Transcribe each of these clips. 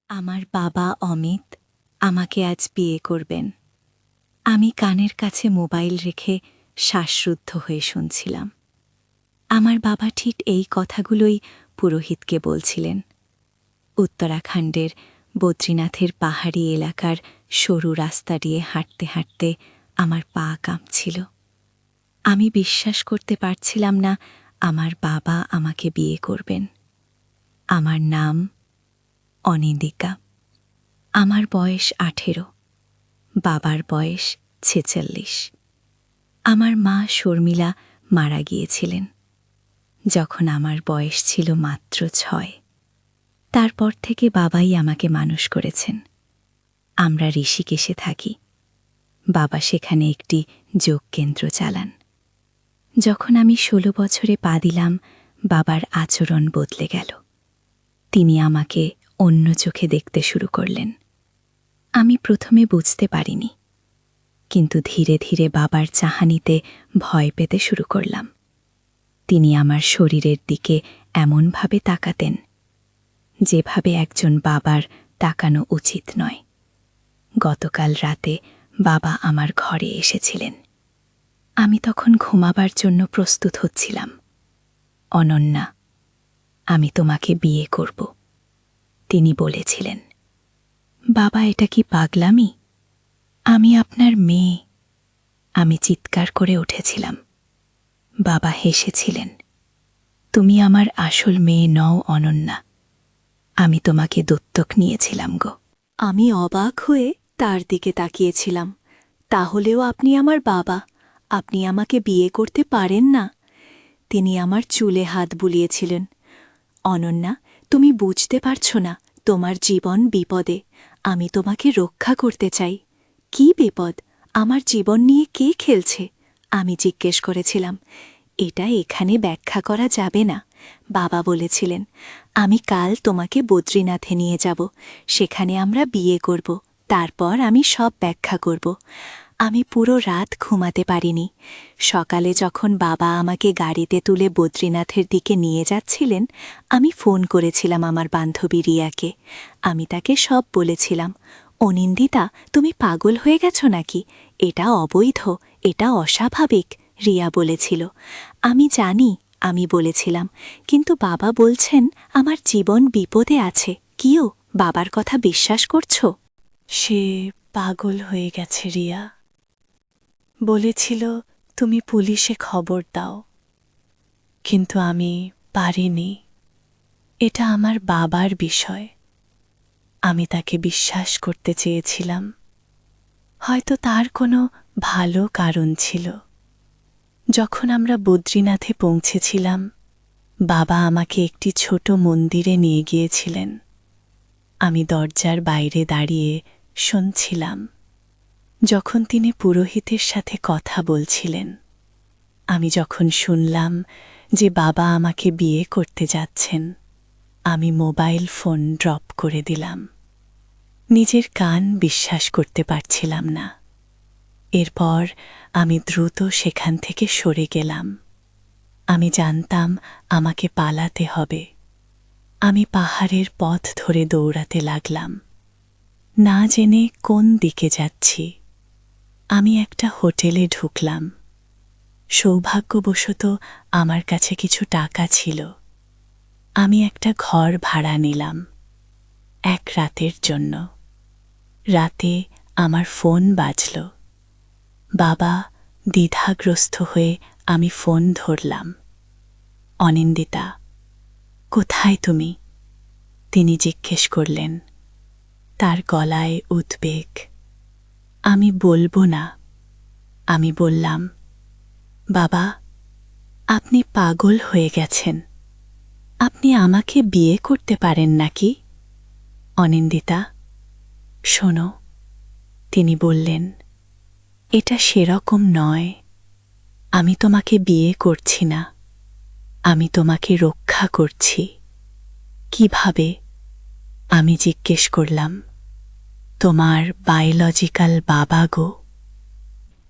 আমার বাবা অমিত আমাকে আজ বিয়ে করবেন। আমি কানের কাছে মোবাইল রেখে শ্বাসরুদ্ধ হয়ে শুনছিলাম। আমার বাবা ঠিক এই কথাগুলোই পুরোহিতকে বলছিলেন। উত্তরাখণ্ডের বদ্রীনাথের পাহাড়ি এলাকার সরু রাস্তা দিয়ে হাঁটতে হাঁটতে আমার পা কাঁপছিল। আমি বিশ্বাস করতে পারছিলাম না আমার বাবা আমাকে বিয়ে করবেন। আমার নাম অনিন্দিকা। আমার বয়স 18, বাবার বয়স 46। আমার মা শর্মিলা মারা গিয়েছিলেন যখন আমার বয়স ছিল মাত্র 6। তারপর থেকে বাবাই আমাকে মানুষ করেছেন। আমরা ঋষিকেশে থাকি। বাবা সেখানে একটি যোগ কেন্দ্র চালান। যখন আমি 16 বছরে পা দিলাম, বাবার আচরণ বদলে গেল। তিনি আমাকে অন্য চোখে দেখতে শুরু করলেন। আমি প্রথমে বুঝতে পারিনি, কিন্তু ধীরে ধীরে বাবার চাহানিতে ভয় পেতে শুরু করলাম। তিনি আমার শরীরের দিকে এমনভাবে তাকাতেন যেভাবে একজন বাবার তাকানো উচিত নয়। গতকাল রাতে বাবা আমার ঘরে এসেছিলেন। আমি তখন ঘুমাবার জন্য প্রস্তুত হচ্ছিলাম। অনন্যা, আমি তোমাকে বিয়ে করব, তিনি বলেছিলেন। বাবা, এটা কি পাগলামি? আমি আপনার মেয়ে, আমি চিৎকার করে উঠেছিলাম। বাবা হেসেছিলেন। তুমি আমার আসল মেয়ে নও অনন্যা, আমি তোমাকে দত্তক নিয়েছিলাম গো। আমি অবাক হয়ে তার দিকে তাকিয়েছিলাম। তাহলেও আপনি আমার বাবা, আপনি আমাকে বিয়ে করতে পারেন না? তিনি আমার চুলে হাত বুলিয়েছিলেন। অনন্যা, তুমি বুঝতে পারছো না, তোমার জীবন বিপদে। আমি তোমাকে রক্ষা করতে চাই। কি বিপদ? আমার জীবন নিয়ে কে খেলছে? আমি জিজ্ঞেস করেছিলাম। এটা এখানে ব্যাখ্যা করা যাবে না। বাবা বলেছিলেন, আমি কাল তোমাকে বদ্রীনাথে নিয়ে যাব, সেখানে আমরা বিয়ে করব, তারপর আমি সব ব্যাখ্যা করব। আমি পুরো রাত ঘুমাতে পারিনি। সকালে যখন বাবা আমাকে গাড়িতে তুলে বদ্রীনাথের দিকে নিয়ে যাচ্ছিলেন, আমি ফোন করেছিলাম আমার বান্ধবী রিয়াকে। আমি তাকে সব বলেছিলাম। অনিন্দিতা, তুমি পাগল হয়ে গেছো নাকি? এটা অবৈধ, এটা অস্বাভাবিক, রিয়া বলেছিল। আমি জানি, আমি বলেছিলাম, কিন্তু বাবা বলছেন আমার জীবন বিপদে আছে। কিও, বাবার কথা বিশ্বাস করছো? সে পাগল হয়ে গেছে রিয়া। বলেছিল তুমি পুলিশে খবর দাও, কিন্তু আমি পারিনি। এটা আমার বাবার বিষয়। আমি তাকে বিশ্বাস করতে চেয়েছিলাম। হয়তো তার কোনো ভালো কারণ ছিল। যখন আমরা বদ্রীনাথে পৌঁছেছিলাম, বাবা আমাকে একটি ছোট মন্দিরে নিয়ে গিয়েছিলেন। আমি দরজার বাইরে দাঁড়িয়ে শুনছিলাম যখন তিনি পুরোহিতের সাথে কথা বলছিলেন। আমি যখন শুনলাম যে বাবা আমাকে বিয়ে করতে যাচ্ছেন, আমি মোবাইল ফোন ড্রপ করে দিলাম। নিজের কান বিশ্বাস করতে পারছিলাম না। এরপর আমি দ্রুত সেখান থেকে সরে গেলাম। আমি জানতাম আমাকে পালাতে হবে। আমি পাহাড়ের পথ ধরে দৌড়াতে লাগলাম, না জেনে কোন দিকে যাচ্ছি। আমি একটা হোটেলে ঢুকলাম। সৌভাগ্যবশত আমার কাছে কিছু টাকা ছিল। আমি একটা ঘর ভাড়া নিলাম 1 রাতের জন্য। রাতে আমার ফোন বাজল। বাবা, দ্বিধাগ্রস্ত হয়ে আমি ফোন ধরলাম। অনিন্দিতা, কোথায় তুমি? তিনি জিজ্ঞেস করলেন। তার গলায় উদ্বেগ। আমি বলবো না। আমি বললাম, বাবা, আপনি পাগল হয়ে গেছেন। আপনি আমাকে বিয়ে করতে পারেন নাকি? অনিন্দিতা, শোনো, তিনি বললেন, এটা সেরকম নয়। আমি তোমাকে বিয়ে করছি না, আমি তোমাকে রক্ষা করছি। কিভাবে? আমি জিজ্ঞেস করলাম। তোমার বায়োলজিক্যাল বাবা গো।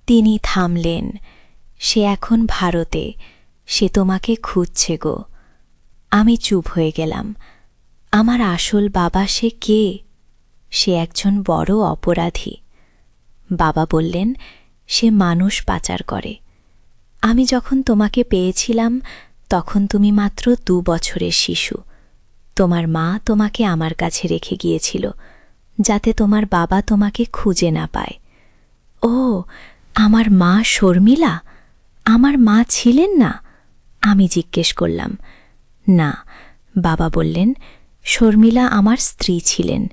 তিনি থামলেন। সে এখন ভারতে, সে তোমাকে খুঁজছে গো। আমি চুপ হয়ে গেলাম। আমার আসল বাবা সে কে? সে একজন বড় অপরাধী। বাবা বললেন, সে মানুষ পাচার করে। আমি যখন তোমাকে পেয়েছিলাম তখন তুমি মাত্র 2 বছরের শিশু। তোমার মা তোমাকে আমার কাছে রেখে গিয়েছিল, যাতে তোমার বাবা তোমাকে খুঁজে না পায়। ও, আমার মা শর্মিলা? আমার মা ছিলেন না? আমি জিজ্ঞেস করলাম। না, বাবা বললেন, শর্মিলা আমার স্ত্রী ছিলেন।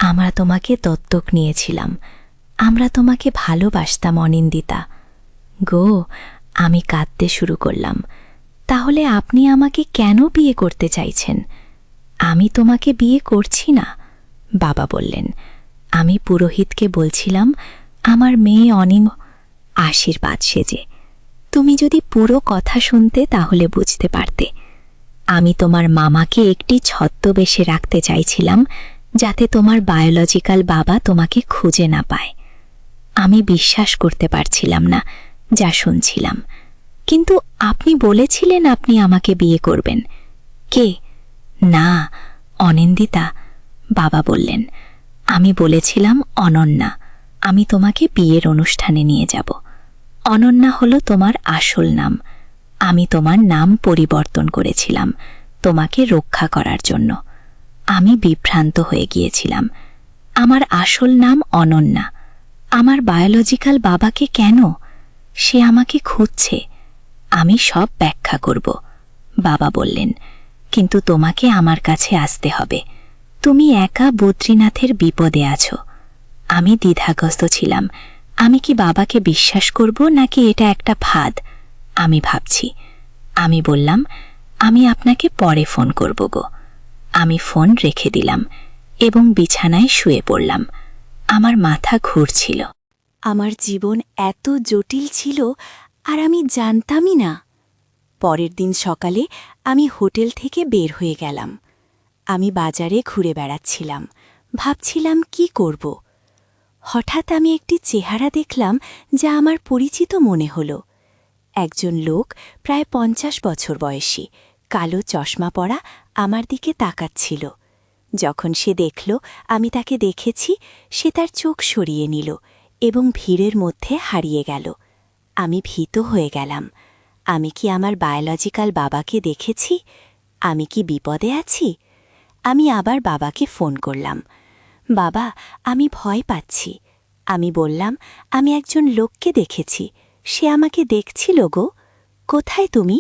আমরা তোমাকে দত্তক নিয়েছিলাম। আমরা তোমাকে ভালোবাসতাম অনিন্দিতা। গো, আমি কাঁদতে শুরু করলাম। তাহলে আপনি আমাকে কেন বিয়ে করতে চাইছেন? আমি তোমাকে বিয়ে করছি না, বাবা বললেন। আমি পুরোহিতকে বলছিলাম, আমার মেয়ে অনিম আশীর্বাদ সেজে। তুমি যদি পুরো কথা শুনতে তাহলে বুঝতে পারতে। আমি তোমার মামাকে একটি ছদ্মবেশে রাখতে চাইছিলাম, যাতে তোমার বায়োলজিক্যাল বাবা তোমাকে খুঁজে না পায়। আমি বিশ্বাস করতে পারছিলাম না যা শুনছিলাম। কিন্তু আপনি বলেছিলেন আপনি আমাকে বিয়ে করবেন। কে? না, অনিন্দিতা, বাবা বললেন। আমি বলেছিলাম অনন্যা। আমি তোমাকে বিয়ের অনুষ্ঠানে নিয়ে যাব। অনন্যা হলো তোমার আসল নাম। আমি তোমার নাম পরিবর্তন করেছিলাম তোমাকে রক্ষা করার জন্য। আমি বিভ্রান্ত হয়ে গিয়েছিলাম। আমার আসল নাম অনন্যা। আমার বায়োলজিক্যাল বাবাকে কেন? সে আমাকে খুঁজছে। আমি সব ব্যাখ্যা করব, বাবা বললেন। কিন্তু তোমাকে আমার কাছে আসতে হবে। তুমি একা বদ্রীনাথের বিপদে আছো। আমি দ্বিধাগ্রস্ত ছিলাম। আমি কি বাবাকে বিশ্বাস করব নাকি এটা একটা ফাঁদ? আমি ভাবছি। আমি বললাম, আমি আপনাকে পরে ফোন করব গো। আমি ফোন রেখে দিলাম এবং বিছানায় শুয়ে পড়লাম। আমার মাথা ঘুরছিল। আমার জীবন এত জটিল ছিল আর আমি জানতামই না। পরের দিন সকালে আমি হোটেল থেকে বের হয়ে গেলাম। আমি বাজারে ঘুরে বেড়াচ্ছিলাম, ভাবছিলাম কি করব। হঠাৎ আমি একটি চেহারা দেখলাম যা আমার পরিচিত মনে হল। একজন লোক প্রায় 50 বছর বয়সী, কালো চশমা পরা, আমার দিকে তাকাচ্ছিল। যখন সে দেখল আমি তাকে দেখেছি, সে তার চোখ সরিয়ে নিল এবং ভিড়ের মধ্যে হারিয়ে গেল। আমি ভীত হয়ে গেলাম। আমি কি আমার বায়োলজিক্যাল বাবাকে দেখেছি? আমি কি বিপদে আছি? আমি আবার বাবাকে ফোন করলাম। বাবা, আমি ভয় পাচ্ছি। আমি বললাম, আমি একজন লোককে দেখেছি। সে আমাকে দেখছিল গো। কোথায় তুমি?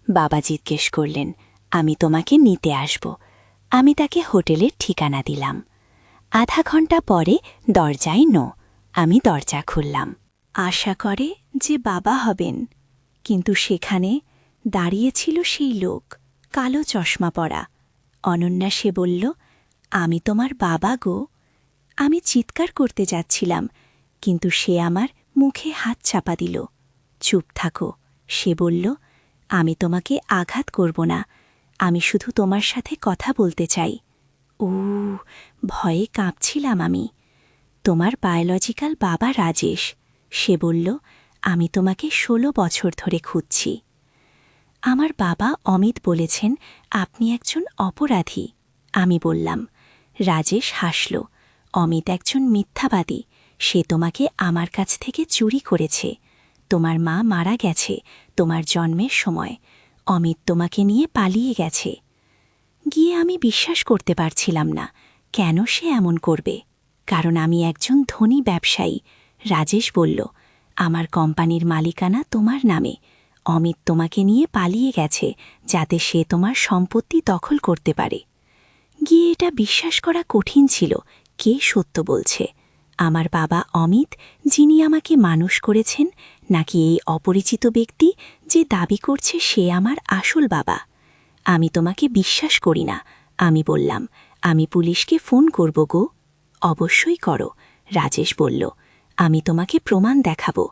বাবা জিজ্ঞেস করলেন। আমি তোমাকে নিতে আসব। আমি তাকে হোটেলের ঠিকানা দিলাম। আধা ঘন্টা পরে দরজায় নো। আমি দরজা খুললাম। আশা করে যে বাবা হবেন, কিন্তু সেখানে দাঁড়িয়েছিল সেই লোক, কালো চশমা পরা। অনন্যা, সে বলল, আমি তোমার বাবা গো। আমি চিৎকার করতে যাচ্ছিলাম, কিন্তু সে আমার মুখে হাত চাপা দিল। চুপ থাকো, সে বলল। আমি তোমাকে আঘাত করব না। আমি শুধু তোমার সাথে কথা বলতে চাই। ও, ভয়ে কাঁপছিলাম আমি। তোমার বায়োলজিক্যাল বাবা রাজেশ, সে বলল। আমি তোমাকে 16 বছর ধরে খুঁজছি। আমার বাবা অমিত বলেছেন আপনি একজন অপরাধী। আমি বললাম। রাজেশ হাসল। অমিত একজন মিথ্যাবাদী। সে তোমাকে আমার কাছ থেকে চুরি করেছে। তোমার মা মারা গেছে তোমার জন্মের সময়। অমিত তোমাকে নিয়ে পালিয়ে গেছে। গিয়ে আমি বিশ্বাস করতে পারছিলাম না। কেন সে এমন করবে? কারণ আমি একজন ধনী ব্যবসায়ী। রাজেশ বলল, আমার কোম্পানির মালিকানা তোমার নামে। অমিত তোমাকে নিয়ে পালিয়ে গেছে যাতে সে তোমার সম্পত্তি দখল করতে পারে। গিয়ে এটা বিশ্বাস করা কঠিন ছিল। কে সত্য বলছে? আমার বাবা অমিত, যিনি আমাকে মানুষ করেছেন, নাকি এই অপরিচিত ব্যক্তি যে দাবি করছে সে আমার আসল বাবা? আমি তোমাকে বিশ্বাস করি না, আমি বললাম। আমি পুলিশকে ফোন করব গো। অবশ্যই করো, রাজেশ বলল। আমি তোমাকে প্রমাণ দেখাবো।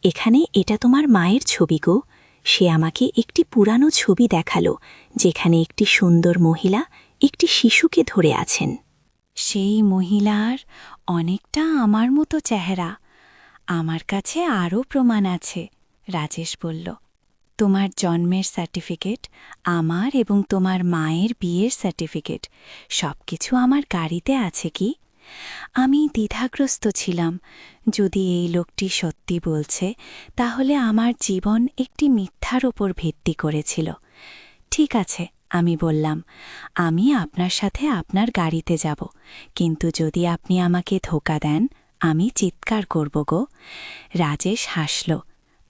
এখানে এটা তোমার মায়ের ছবি গো। সে আমাকে একটি পুরানো ছবি দেখালো, যেখানে একটি সুন্দর মহিলা একটি শিশুকে ধরে আছেন। সেই মহিলার অনেকটা আমার মতো চেহারা। আমার কাছে আরও প্রমাণ আছে, রাজেশ বলল। তোমার জন্মের সার্টিফিকেট, আমার এবং তোমার মায়ের বিয়ের সার্টিফিকেট, সবকিছু আমার গাড়িতে আছে কি? আমি দ্বিধাগ্রস্ত ছিলাম। যদি এই লোকটি সত্যি বলছে, তাহলে আমার জীবন একটি মিথ্যার ওপর ভিত্তি করেছিল। ঠিক আছে, আমি বললাম, আমি আপনার সাথে আপনার গাড়িতে যাব, কিন্তু যদি আপনি আমাকে ধোঁকা দেন, আমি চিৎকার করব গো। রাজেশ হাসল।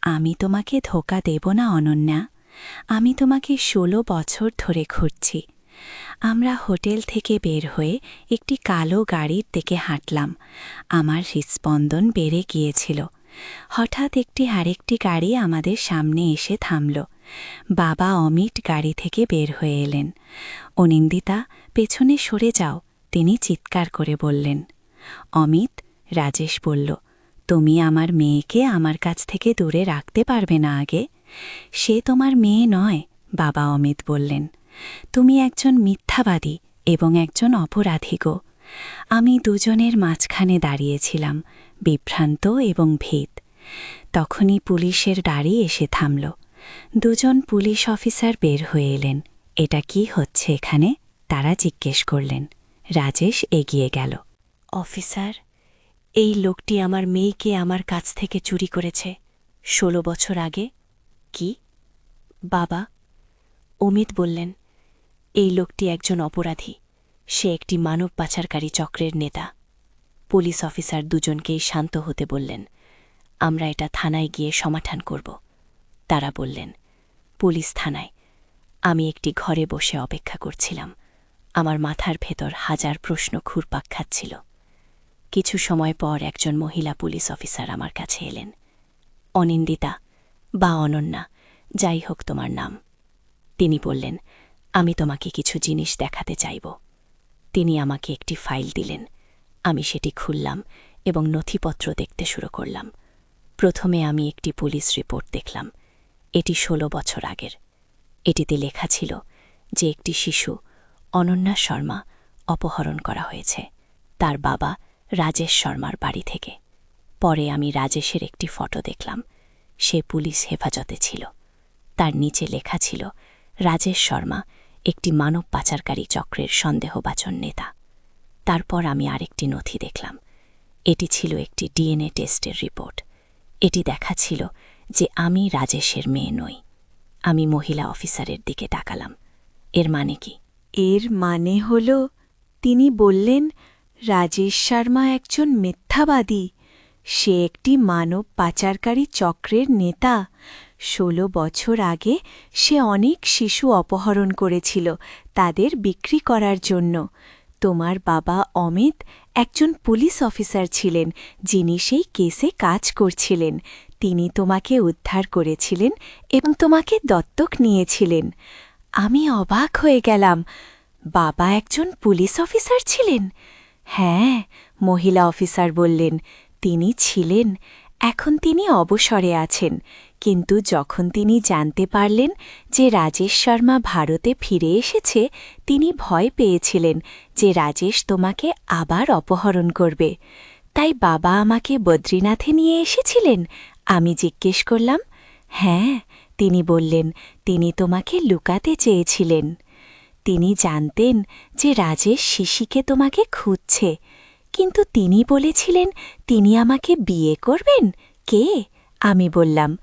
আমি তোমাকে ধোঁকা দেব না অনন্যা। আমি তোমাকে 16 বছর ধরে খুঁজছি। আমরা হোটেল থেকে বের হয়ে একটি কালো গাড়ির দিকে হাঁটলাম। আমার হৃৎস্পন্দন বেড়ে গিয়েছিল। হঠাৎ আরেকটি গাড়ি আমাদের সামনে এসে থামল। বাবা অমিত গাড়ি থেকে বের হয়ে এলেন। অনিন্দিতা, পেছনে সরে যাও, তিনি চিৎকার করে বললেন। অমিত, রাজেশ বলল, তুমি আমার মেয়েকে আমার কাছ থেকে দূরে রাখতে পারবে না আগে? সে তোমার মেয়ে নয়, বাবা অমিত বললেন। তুমি একজন মিথ্যাবাদী এবং একজন অপরাধী গো। আমি দুজনের মাঝখানে দাঁড়িয়েছিলাম, বিভ্রান্ত এবং ভীত। তখনই পুলিশের গাড়ি এসে থামল। দুজন পুলিশ অফিসার বের হয়ে এলেন। এটা কি হচ্ছে এখানে? তারা জিজ্ঞেস করলেন। রাজেশ এগিয়ে গেল। অফিসার, এই লোকটি আমার মেয়েকে আমার কাছ থেকে চুরি করেছে 16 বছর আগে। কি? বাবা, অমিত বললেন, এই লোকটি একজন অপরাধী। সে একটি মানব পাচারকারী চক্রের নেতা। পুলিশ অফিসার দুজনকেই শান্ত হতে বললেন। আমরা এটা থানায় গিয়ে সমাধান করব। তারা বললেন। পুলিশ থানায়। আমি একটি ঘরে বসে অপেক্ষা করছিলাম। আমার মাথার ভেতর হাজার প্রশ্ন ঘুরপাক খাচ্ছিল। কিছু সময় পর একজন মহিলা পুলিশ অফিসার আমার কাছে এলেন। অনিন্দিতা বা অনন্যা, যাই হোক তোমার নাম। তিনি বললেন, আমি তোমাকে কিছু জিনিস দেখাতে চাইব। তিনি আমাকে একটি ফাইল দিলেন। আমি সেটি খুললাম এবং নথিপত্র দেখতে শুরু করলাম। প্রথমে আমি একটি পুলিশ রিপোর্ট দেখলাম। এটি 16 বছর আগের। এটিতে লেখা ছিল যে একটি শিশু, অনন্যা শর্মা, অপহরণ করা হয়েছে তার বাবা রাজেশ শর্মার বাড়ি থেকে। পরে আমি রাজেশের একটি ফটো দেখলাম। সে পুলিশ হেফাজতে ছিল। তার নিচে লেখা ছিল, রাজেশ শর্মা একটি মানব পাচারকারী চক্রের সন্দেহভাজন নেতা। তারপর আমি আরেকটি নথি দেখলাম। এটি ছিল একটি ডিএনএ টেস্টের রিপোর্ট। এটি দেখাচ্ছিল যে আমি রাজেশের মেয়ে নই। আমি মহিলা অফিসারের দিকে তাকালাম। এর মানে কি? এর মানে হল, তিনি বললেন, রাজেশ শর্মা একজন মিথ্যাবাদী। সে একটি মানব পাচারকারী চক্রের নেতা। 16 বছর আগে সে অনেক শিশু অপহরণ করেছিল তাদের বিক্রি করার জন্য। তোমার বাবা অমিত একজন পুলিশ অফিসার ছিলেন, যিনি সেই কেসে কাজ করছিলেন। তিনি তোমাকে উদ্ধার করেছিলেন এবং তোমাকে দত্তক নিয়েছিলেন। আমি অবাক হয়ে গেলাম। বাবা একজন পুলিশ অফিসার ছিলেন? হ্যাঁ, মহিলা অফিসার বললেন, তিনি ছিলেন। এখন তিনি অবসরে আছেন। কিন্তু যখন তিনি জানতে পারলেন যে রাজেশ শর্মা ভারতে ফিরে এসেছে, তিনি ভয় পেয়েছিলেন যে রাজেশ তোমাকে আবার অপহরণ করবে। তাই বাবা আমাকে বদ্রীনাথে নিয়ে এসেছিলেন। আমি জিজ্ঞেস করলাম। হ্যাঁ, তিনি বললেন, তিনি তোমাকে লুকাতে চেয়েছিলেন। তিনি জানতেন যে রাজেশ শিশিকে তোমাকে খুঁজছে, কিন্তু তিনি বলেছিলেন তিনি আমাকে বিয়ে করবেন। কে? আমি বললাম।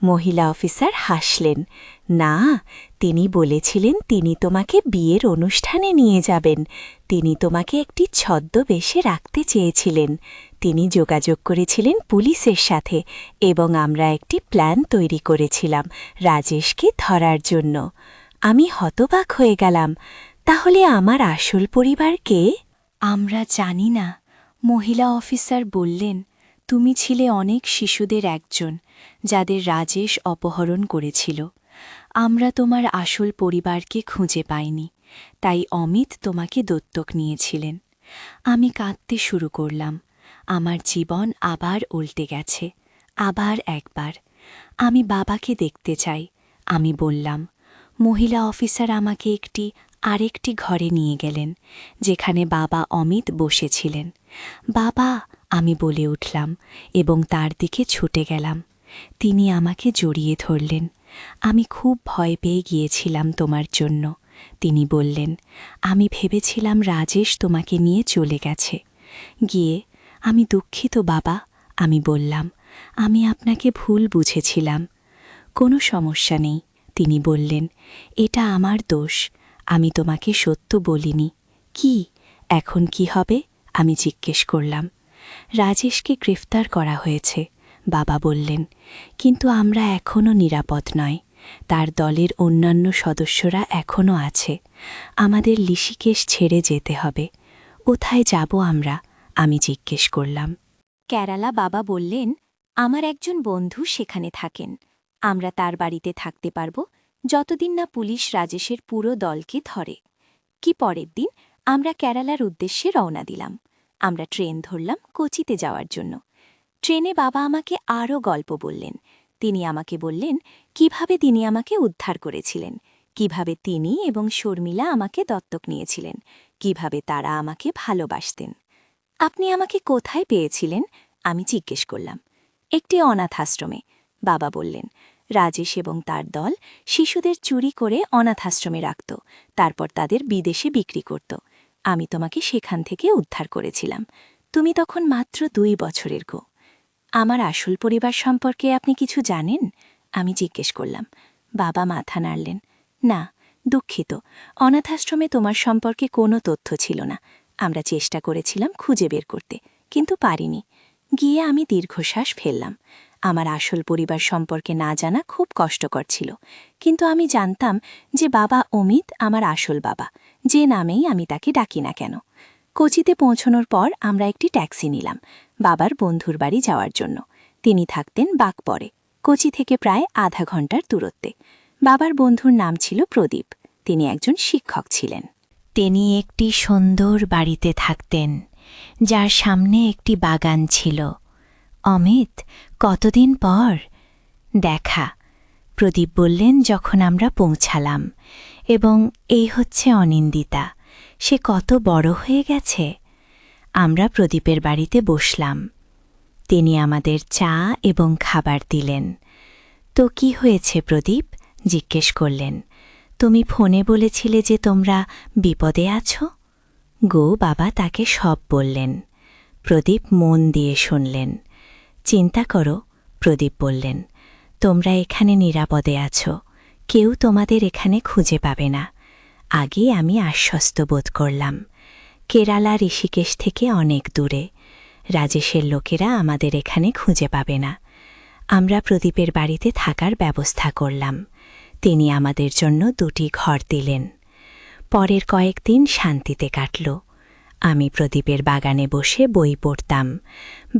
মহিলা অফিসার হাসলেন। না, তিনি বলেছিলেন তিনি তোমাকে বিয়ের অনুষ্ঠানে নিয়ে যাবেন। তিনি তোমাকে একটি ছদ্মবেশে রাখতে চেয়েছিলেন। তিনি যোগাযোগ করেছিলেন পুলিশের সাথে এবং আমরা একটি প্ল্যান তৈরি করেছিলাম রাজেশকে ধরার জন্য। আমি হতবাক হয়ে গেলাম। তাহলে আমার আসল পরিবার কে? আমরা জানি না, মহিলা অফিসার বললেন। তুমি ছিলে অনেক শিশুদের একজন, যাদের রাজেশ অপহরণ করেছিল। আমরা তোমার আসল পরিবারকে খুঁজে পাইনি, তাই অমিত তোমাকে দত্তক নিয়েছিলেন। আমি কাঁদতে শুরু করলাম। আমার জীবন আবার উল্টে গেছে, আবার একবার। আমি বাবাকে দেখতে চাই, আমি বললাম। মহিলা অফিসার আমাকে আরেকটি ঘরে নিয়ে গেলেন, যেখানে বাবা অমিত বসেছিলেন। বাবা, আমি বলে উঠলাম এবং তার দিকে ছুটে গেলাম। তিনি আমাকে জড়িয়ে ধরলেন। আমি খুব ভয় পেয়ে গিয়েছিলাম তোমার জন্য। তিনি বললেন, আমি ভেবেছিলাম রাজেশ তোমাকে নিয়ে চলে গেছে। গিয়ে, আমি দুঃখিত বাবা, আমি বললাম, আমি আপনাকে ভুল বুঝেছিলাম। কোনো সমস্যা নেই, তিনি বললেন, এটা আমার দোষ, আমি তোমাকে সত্য বলিনি। কি, এখন কি হবে? আমি জিজ্ঞেস করলাম। রাজেশকে গ্রেফতার করা হয়েছে, বাবা বললেন, কিন্তু আমরা এখনও নিরাপদ নয়। তার দলের অন্যান্য সদস্যরা এখনও আছে। আমাদের ঋষিকেশ ছেড়ে যেতে হবে। কোথায় যাব আমরা? আমি জিজ্ঞেস করলাম। কেরালা বাবা বললেন, আমার একজন বন্ধু সেখানে থাকেন। আমরা তার বাড়িতে থাকতে পারব যতদিন না পুলিশ রাজেশের পুরো দলকে ধরে। কি পরের দিন আমরা কেরালার উদ্দেশ্যে রওনা দিলাম। আমরা ট্রেন ধরলাম কোচিতে যাওয়ার জন্য। ট্রেনে বাবা আমাকে আরও গল্প বললেন। তিনি আমাকে বললেন কিভাবে তিনি আমাকে উদ্ধার করেছিলেন, কিভাবে তিনি এবং শর্মিলা আমাকে দত্তক নিয়েছিলেন, কিভাবে তারা আমাকে ভালোবাসতেন। আপনি আমাকে কোথায় পেয়েছিলেন? আমি জিজ্ঞেস করলাম। একটি অনাথ আশ্রমে, বাবা বললেন। রাজেশ এবং তার দল শিশুদের চুরি করে অনাথাশ্রমে রাখত, তারপর তাদের বিদেশে বিক্রি করত। আমি তোমাকে সেখান থেকে উদ্ধার করেছিলাম। তুমি তখন মাত্র 2 বছরের গো। আমার আসল পরিবার সম্পর্কে আপনি কিছু জানেন? আমি জিজ্ঞেস করলাম। বাবা মাথা নাড়লেন। না, দুঃখিত, অনাথাশ্রমে তোমার সম্পর্কে কোনো তথ্য ছিল না। আমরা চেষ্টা করেছিলাম খুঁজে বের করতে, কিন্তু পারিনি। গিয়ে আমি দীর্ঘশ্বাস ফেললাম। আমার আসল পরিবার সম্পর্কে না জানা খুব কষ্টকর ছিল, কিন্তু আমি জানতাম যে বাবা অমিত আমার আসল বাবা, যে নামেই আমি তাকে ডাকি না কেন। কোচিতে পৌঁছানোর পর আমরা একটি ট্যাক্সি নিলাম বাবার বন্ধুর বাড়ি যাওয়ার জন্য। তিনি থাকতেন বাগপরে, কোচি থেকে প্রায় আধা ঘন্টার দূরত্বে। বাবার বন্ধুর নাম ছিল প্রদীপ। তিনি একজন শিক্ষক ছিলেন। তিনি একটি সুন্দর বাড়িতে থাকতেন, যার সামনে একটি বাগান ছিল। অমিত, কতদিন পর দেখা, প্রদীপ বললেন যখন আমরা পৌঁছালাম। এবং এই হচ্ছে অনিন্দিতা, সে কত বড় হয়ে গেছে। আমরা প্রদীপের বাড়িতে বসলাম। তিনি আমাদের চা এবং খাবার দিলেন। তো কি হয়েছে প্রদীপ? জিজ্ঞেস করলেন। তুমি ফোনে বলেছিলে যে তোমরা বিপদে আছো। গো বাবা তাকে সব বললেন। প্রদীপ মন দিয়ে শুনলেন। চিন্তা করো, প্রদীপ বললেন, তোমরা এখানে নিরাপদে আছো, কেউ তোমাদের এখানে খুঁজে পাবে না। আগে আমি আশ্বস্ত বোধ করলাম। কেরালা ঋষিকেশ থেকে অনেক দূরে, রাজেশের লোকেরা আমাদের এখানে খুঁজে পাবে না। আমরা প্রদীপের বাড়িতে থাকার ব্যবস্থা করলাম। তিনি আমাদের জন্য 2টি ঘর দিলেন। পরের কয়েকদিন শান্তিতে কাটল। আমি প্রদীপের বাগানে বসে বই পড়তাম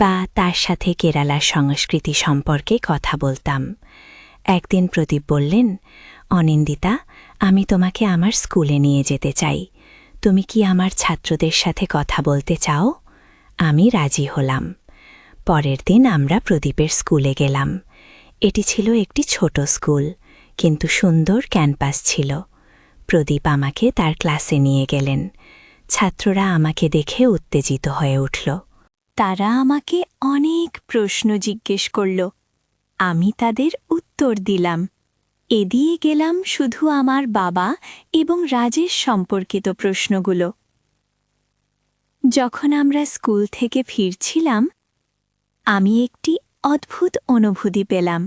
বা তার সাথে কেরালার সংস্কৃতি সম্পর্কে কথা বলতাম। একদিন প্রদীপ বললেন, অনিন্দিতা, আমি তোমাকে আমার স্কুলে নিয়ে যেতে চাই। তুমি কি আমার ছাত্রদের সাথে কথা বলতে চাও? আমি রাজি হলাম। পরের দিন আমরা প্রদীপের স্কুলে গেলাম। এটি ছিল একটি ছোট স্কুল, কিন্তু সুন্দর ক্যাম্পাস ছিল। প্রদীপ আমাকে তার ক্লাসে নিয়ে গেলেন। ছাত্ররা আমাকে দেখে উত্তেজিত হয়ে উঠল। তারা আমাকে অনেক প্রশ্ন জিজ্ঞেস করল। আমি তাদের উত্তর দিলাম। এদিয়ে গেলাম শুধু আমার বাবা এবং রাজেশ সম্পর্কিত প্রশ্নগুলো। যখন আমরা স্কুল থেকে ফিরছিলাম, আমি একটি অদ্ভুত অনুভূতি পেলাম।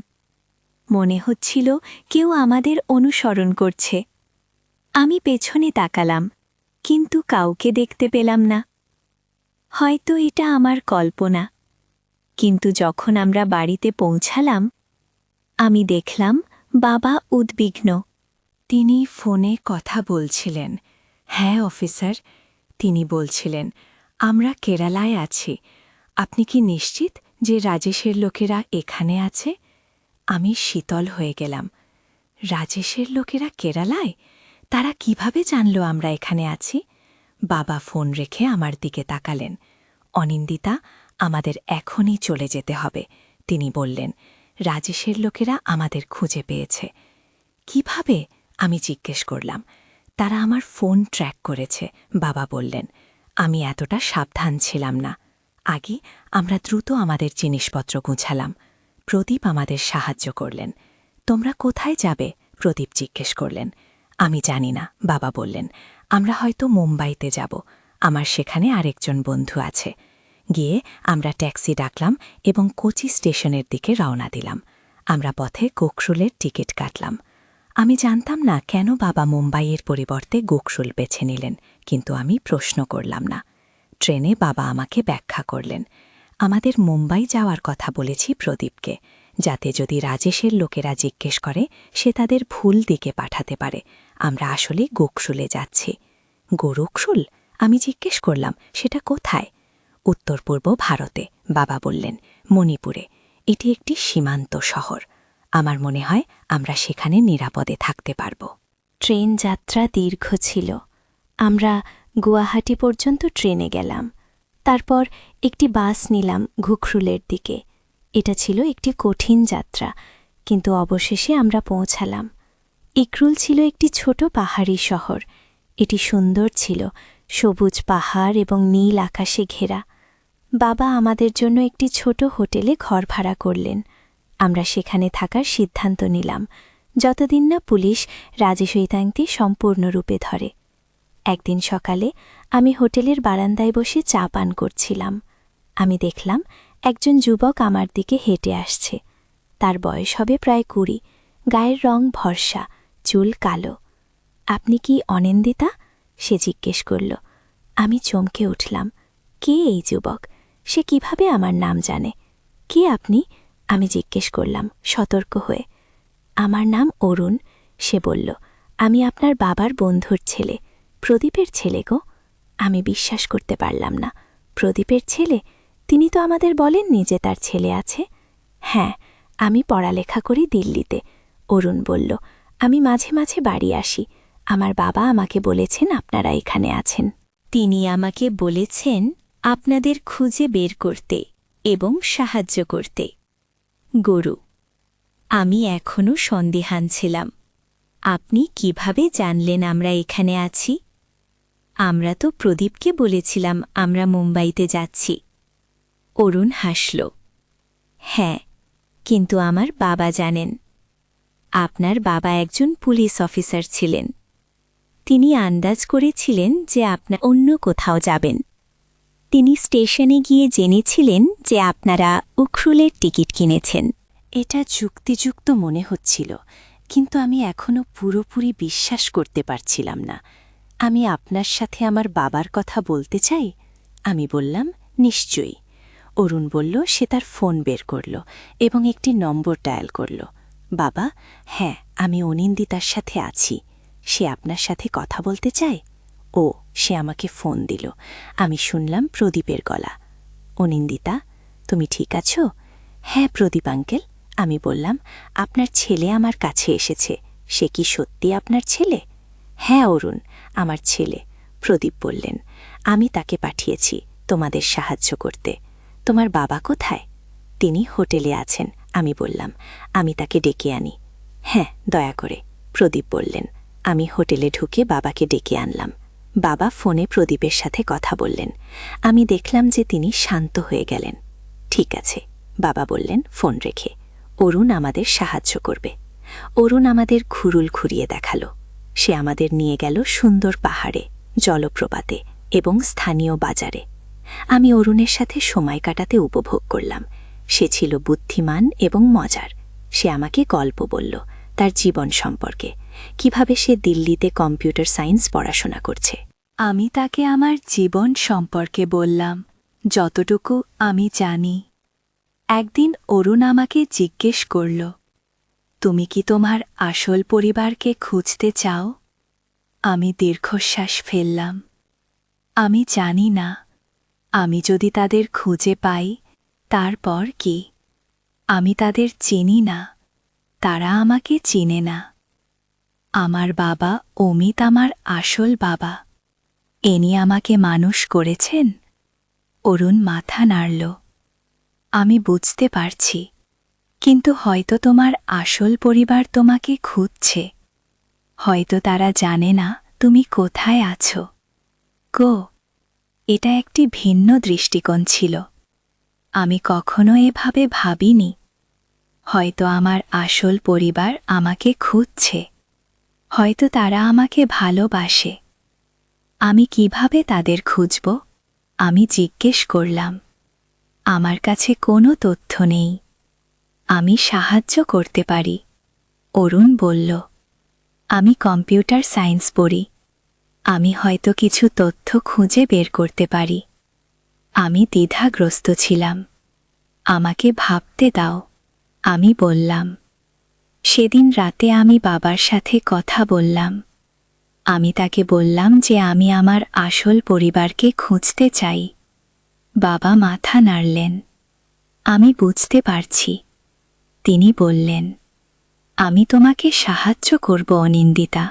মনে হচ্ছিল কেউ আমাদের অনুসরণ করছে। আমি পেছনে তাকালাম, কিন্তু কাউকে দেখতে পেলাম না। হয়তো এটা আমার কল্পনা, কিন্তু যখন আমরা বাড়িতে পৌঁছালাম, আমি দেখলাম বাবা উদ্বিগ্ন। তিনি ফোনে কথা বলছিলেন। হ্যাঁ অফিসার, তিনি বলছিলেন, আমরা কেরালায় আছি। আপনি কি নিশ্চিত যে রাজেশের লোকেরা এখানে আছে? আমি শীতল হয়ে গেলাম। রাজেশের লোকেরা কেরালায়? তারা কিভাবে জানল আমরা এখানে আছি? বাবা ফোন রেখে আমার দিকে তাকালেন। অনিন্দিতা, আমাদের এখনই চলে যেতে হবে, তিনি বললেন। রাজেশের লোকেরা আমাদের খুঁজে পেয়েছে। কিভাবে? আমি জিজ্ঞেস করলাম। তারা আমার ফোন ট্র্যাক করেছে, বাবা বললেন। আমি এতটা সাবধান ছিলাম না। আগে আমরা দ্রুত আমাদের জিনিসপত্র গুছালাম। প্রদীপ আমাদের সাহায্য করলেন। তোমরা কোথায় যাবে? প্রদীপ জিজ্ঞেস করলেন। আমি জানি না, বাবা বললেন। আমরা হয়তো মুম্বাইতে যাব। আমার সেখানে আরেকজন বন্ধু আছে। গিয়ে আমরা ট্যাক্সি ডাকলাম এবং কোচি স্টেশনের দিকে রওনা দিলাম। আমরা পথে গোকশুলের টিকিট কাটলাম। আমি জানতাম না কেন বাবা মুম্বাইয়ের পরিবর্তে গোকশুল বেছে নিলেন, কিন্তু আমি প্রশ্ন করলাম না। ট্রেনে বাবা আমাকে ব্যাখ্যা করলেন। আমাদের মুম্বাই যাওয়ার কথা বলেছি প্রদীপকে, যাতে যদি রাজেশের লোকেরা জিজ্ঞেস করে সে তাদের ভুল দিকে পাঠাতে পারে। আমরা আসলে গোকশুলে যাচ্ছি। গোরক্ষুল? আমি জিজ্ঞেস করলাম, সেটা কোথায়? উত্তর পূর্ব ভারতে, বাবা বললেন, মণিপুরে। এটি একটি সীমান্ত শহর। আমার মনে হয় আমরা সেখানে নিরাপদে থাকতে পারব। ট্রেন যাত্রা দীর্ঘ ছিল। আমরা গুয়াহাটি পর্যন্ত ট্রেনে গেলাম। তারপর একটি বাস নিলাম ঘুখরুলের দিকে। এটা ছিল একটি কঠিন যাত্রা, কিন্তু অবশেষে আমরা পৌঁছালাম। ইকরুল ছিল একটি ছোট পাহাড়ি শহর। এটি সুন্দর ছিল, সবুজ পাহাড় এবং নীল আকাশে ঘেরা। বাবা আমাদের জন্য একটি ছোট হোটেলে ঘর ভাড়া করলেন। আমরা সেখানে থাকার সিদ্ধান্ত নিলাম, যতদিন না পুলিশ রাজেশৈতাংটি সম্পূর্ণরূপে ধরে। একদিন সকালে আমি হোটেলের বারান্দায় বসে চা পান করছিলাম। আমি দেখলাম একজন যুবক আমার দিকে হেঁটে আসছে। তার বয়স হবে প্রায় 20, গায়ের রং ভরসা, চুল কালো। আপনি কি অনিন্দিতা? সে জিজ্ঞেস করল। আমি চমকে উঠলাম। কে এই যুবক? সে কিভাবে আমার নাম জানে? কে আপনি? আমি জিজ্ঞেস করলাম সতর্ক হয়ে। আমার নাম অরুণ, সে বলল। আমি আপনার বাবার বন্ধুর ছেলে, প্রদীপের ছেলে গো। আমি বিশ্বাস করতে পারলাম না। প্রদীপের ছেলে? তিনি তো আমাদের বলেননি যে তার ছেলে আছে। হ্যাঁ, আমি পড়ালেখা করি দিল্লিতে, অরুণ বলল। আমি মাঝে মাঝে বাড়ি আসি। আমার বাবা আমাকে বলেছেন আপনারা এখানে আছেন। তিনি আমাকে বলেছেন আপনাদের খুঁজে বের করতে এবং সাহায্য করতে। গরু। আমি এখনও সন্দেহান ছিলাম। আপনি কিভাবে জানলেন আমরা এখানে আছি? আমরা তো প্রদীপকে বলেছিলাম আমরা মুম্বাইতে যাচ্ছি। অরুণ হাসল। হ্যাঁ, কিন্তু আমার বাবা জানেন। আপনার বাবা একজন পুলিশ অফিসার ছিলেন। তিনি আন্দাজ করেছিলেন যে আপনার অন্য কোথাও যাবেন। তিনি স্টেশনে গিয়ে জেনেছিলেন যে আপনারা উখরুলের টিকিট কিনেছেন। এটা যুক্তিযুক্ত মনে হচ্ছিল, কিন্তু আমি এখনও পুরোপুরি বিশ্বাস করতে পারছিলাম না। আমি আপনার সাথে আমার বাবার কথা বলতে চাই। আমি বললাম, নিশ্চয়ই। অরুণ বলল সে তার ফোন বের করল এবং একটি নম্বর ডায়াল করল। বাবা, হ্যাঁ, আমি অনিন্দিতার সাথে আছি। সে আপনার সাথে কথা বলতে চায়। ও, সে আমাকে ফোন দিল। আমি শুনলাম প্রদীপের গলা। অনিন্দিতা, তুমি ঠিক আছো? হ্যাঁ প্রদীপ আঙ্কেল। আমি বললাম, আপনার ছেলে আমার কাছে এসেছে। সে কি সত্যি আপনার ছেলে? হ্যাঁ অরুণ, আমার ছেলে। প্রদীপ বললেন, আমি তাকে পাঠিয়েছি তোমাদের সাহায্য করতে। তোমার বাবা কোথায়? তিনি হোটেলে আছেন। আমি বললাম, আমি তাকে ডেকে আনি। হ্যাঁ, দয়া করে, প্রদীপ বললেন। আমি হোটেলে ঢুকে বাবাকে ডেকে আনলাম। বাবা ফোনে প্রদীপের সাথে কথা বললেন। আমি দেখলাম যে তিনি শান্ত হয়ে গেলেন। ঠিক আছে, বাবা বললেন ফোন রেখে। অরুণ আমাদের সাহায্য করবে। অরুণ আমাদের ঘুরুল ঘুরিয়ে দেখালো। সে আমাদের নিয়ে গেল সুন্দর পাহাড়ে, জলপ্রপাতে এবং স্থানীয় বাজারে। আমি অরুণের সাথে সময় কাটাতে উপভোগ করলাম। সে ছিল বুদ্ধিমান এবং মজার। সে আমাকে গল্প বলল তার জীবন সম্পর্কে, কিভাবে সে দিল্লিতে কম্পিউটার সায়েন্স পড়াশোনা করছে। আমি তাকে আমার জীবন সম্পর্কে বললাম, যতটুকু আমি জানি। একদিন অরুণ আমাকে জিজ্ঞেস করল, তুমি কি তোমার আসল পরিবারকে খুঁজতে চাও? আমি দীর্ঘশ্বাস ফেললাম। আমি জানি না। আমি যদি তাদের খুঁজে পাই, তারপর কি? আমি তাদের চিনি না, তারা আমাকে চিনে না। আমার বাবা অমিত আমার আসল বাবা। এনি আমাকে মানুষ করেছেন। অরুণ মাথা নাড়ল। আমি বুঝতে পারছি, কিন্তু হয়তো তোমার আসল পরিবার তোমাকে খুঁজছে। হয়তো তারা জানে না তুমি কোথায় আছো। গো, এটা একটি ভিন্ন দৃষ্টিকোণ ছিল। আমি কখনো এভাবে ভাবিনি। হয়তো আমার আসল পরিবার আমাকে খুঁজছে। হয়তো তারা আমাকে ভালোবাসে। আমি কিভাবে তাদের খুঁজব? আমি জিজ্ঞেস করলাম। আমার কাছে কোনো তথ্য নেই। আমি সাহায্য করতে পারি। অরুণ বলল, আমি কম্পিউটার সায়েন্স পড়ি। আমি হয়তো কিছু তথ্য খুঁজে বের করতে পারি। আমি দ্বিধাগ্রস্ত ছিলাম। আমাকে ভাবতে দাও, আমি বললাম। সেদিন রাতে আমি বাবার সাথে কথা বললাম। আমি তাকে বললাম যে আমি আমার আসল পরিবারকে খুঁজতে চাই। বাবা মাথা নাড়লেন। আমি বুঝতে পারছি। তিনি বললেন, আমি তোমাকে সাহায্য করব অনিন্দিতা।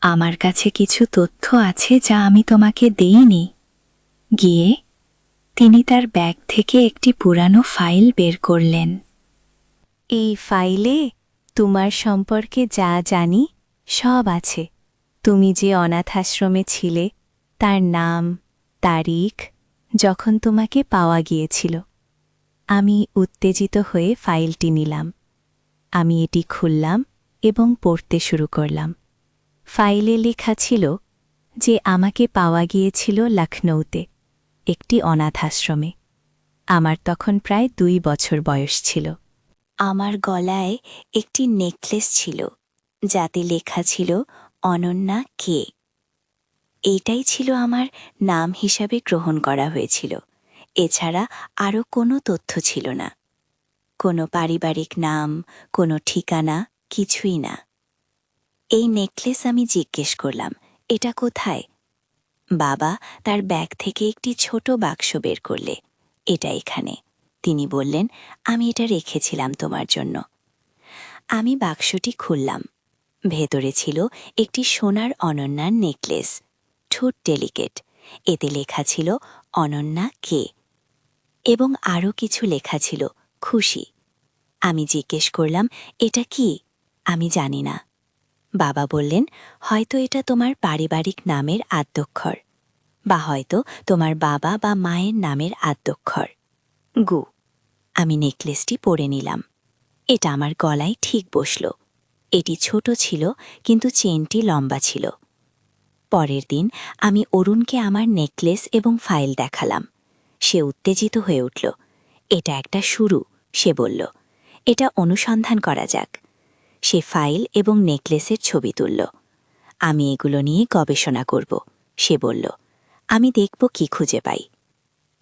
আমার কাছে কিছু তথ্য আছে যা আমি তোমাকে দেইনি। গিয়ে তিনি তার ব্যাগ থেকে একটি পুরানো ফাইল বের করলেন। এই ফাইলে তোমার সম্পর্কে যা জানি সব আছে। তুমি যে অনাথ আশ্রমে ছিলে, তার নাম, তারিখ, যখন তোমাকে পাওয়া গিয়েছিল। আমি উত্তেজিত হয়ে ফাইলটি নিলাম। আমি এটি খুললাম এবং পড়তে শুরু করলাম। ফাইলে লেখা ছিল যে আমাকে পাওয়া গিয়েছিল লখনৌতে, একটি অনাথ আশ্রমে। আমার তখন প্রায় 2 বছর বয়স ছিল। আমার গলায় একটি নেকলেস ছিল, যাতে লেখা ছিল অনন্যা কে। এইটাই ছিল আমার নাম হিসাবে গ্রহণ করা হয়েছিল। এছাড়া আরও কোনো তথ্য ছিল না। কোনো পারিবারিক নাম, কোনো ঠিকানা, কিছুই না। এই নেকলেস আমি জিজ্ঞেস করলাম, এটা কোথায়? বাবা তার ব্যাগ থেকে একটি ছোট বাক্স বের করলে। এটা এখানে। তিনি বললেন, আমি এটা রেখেছিলাম তোমার জন্য। আমি বাক্সটি খুললাম। ভেতরে ছিল একটি সোনার অনন্যার নেকলেস, ঠোঁট ডেলিকেট। এতে লেখা ছিল অনন্যা কে, এবং আরও কিছু লেখা ছিল খুশি। আমি জিজ্ঞেস করলাম, এটা কি? আমি জানি না। বাবা বললেন, হয়তো এটা তোমার পারিবারিক নামের আদ্যক্ষর, বা হয়তো তোমার বাবা বা মায়ের নামের আদ্যক্ষর। গু। আমি নেকলেসটি পরে নিলাম। এটা আমার গলায় ঠিক বসল। এটি ছোট ছিল, কিন্তু চেনটি লম্বা ছিল। পরের দিন আমি অরুণকে আমার নেকলেস এবং ফাইল দেখালাম। সে উত্তেজিত হয়ে উঠল। এটা একটা শুরু, সে বলল। এটা অনুসন্ধান করা যাক। সে ফাইল এবং নেকলেসের ছবি তুলল। আমি এগুলো নিয়ে গবেষণা করব, সে বলল। আমি দেখব কি খুঁজে পাই।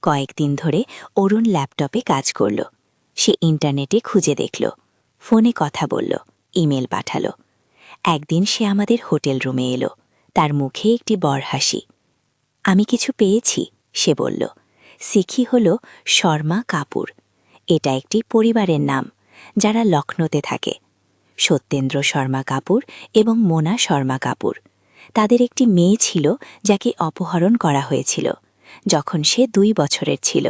কয়েকদিন ধরে অরুণ ল্যাপটপে কাজ করল। সে ইন্টারনেটে খুঁজে দেখল, ফোনে কথা বলল, ইমেল পাঠালো। একদিন সে আমাদের হোটেল রুমে এলো। তার মুখে একটি বড় হাসি। আমি কিছু পেয়েছি, সে বলল। সিখি হল শর্মা কাপুর। এটা একটি পরিবারের নাম, যারা লখনৌতে থাকে। সত্যেন্দ্র শর্মা কাপুর এবং মোনা শর্মা কাপুর। তাদের একটি মেয়ে ছিল, যাকে অপহরণ করা হয়েছিল যখন সে 2 বছরের ছিল।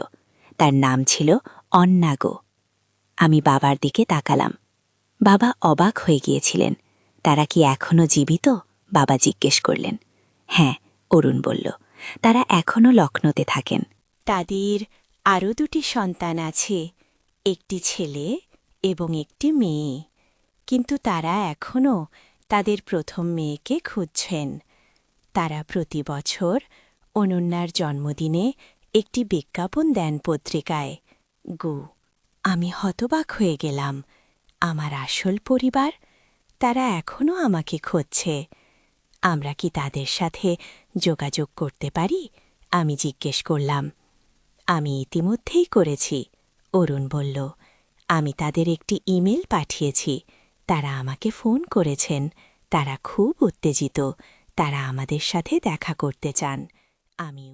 তার নাম ছিল অন্নাগো। আমি বাবার দিকে তাকালাম। বাবা অবাক হয়ে গিয়েছিলেন। তারা কি এখনও জীবিত? বাবা জিজ্ঞেস করলেন। হ্যাঁ, অরুণ বলল, তারা এখনও লখনৌতে থাকেন। তাদের আরও 2টি সন্তান আছে, একটি ছেলে এবং একটি মেয়ে। কিন্তু তারা এখনও তাদের প্রথম মেয়েকে খুঁজছেন। তারা প্রতি বছর অনন্যার জন্মদিনে একটি বিজ্ঞাপন দেন পত্রিকায়। গু। আমি হতবাক হয়ে গেলাম। আমার আসল পরিবার, তারা এখনও আমাকে খুঁজছে। আমরা কি তাদের সাথে যোগাযোগ করতে পারি? আমি জিজ্ঞেস করলাম। আমি ইতিমধ্যেই করেছি, অরুণ বলল। আমি তাদের একটি ইমেল পাঠিয়েছি। তারা আমাকে ফোন করেছেন। তারা খুব উত্তেজিত। তারা আমাদের সাথে দেখা করতে চান। আমি